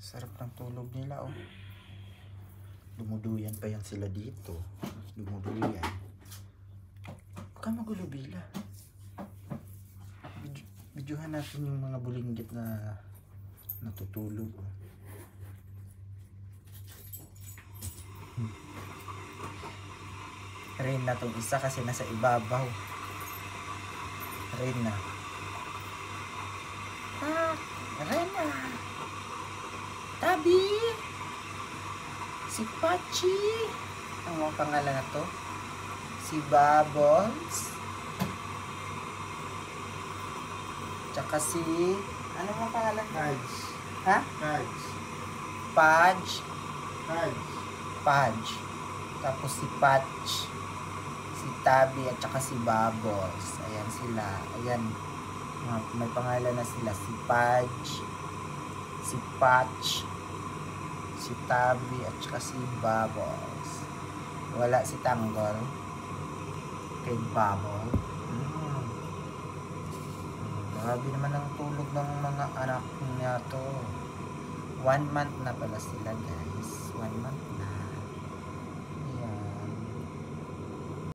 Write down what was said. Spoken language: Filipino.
Sarap ng tulog nila, oh. Dumuduyan pa yan sila dito. Dumuduyan. Huwag ka magulo, Bila. Videohan natin yung mga bulinggit na natutulog, oh. Rain na tong isa kasi nasa ibabaw. Rain na. Ah, rain na. Tabi. Si Pachi. Ang mga pangalan na to. Si Bubbles. Tsaka si... Ano mga pangalan? Pudge. Ha? Pudge. Pudge. Pudge. Pudge. Tapos si Patch. Si Tabi at saka si Bubbles. Ayan sila. Ayan. May pangalan na sila. Si Pudge. Si Patch. Si Tabi at saka si Bubbles. Wala si Tanggol. Kay Bubble. Grabe naman ang tulog ng mga anak niya to. 1 month na pala sila, guys. 1 month na.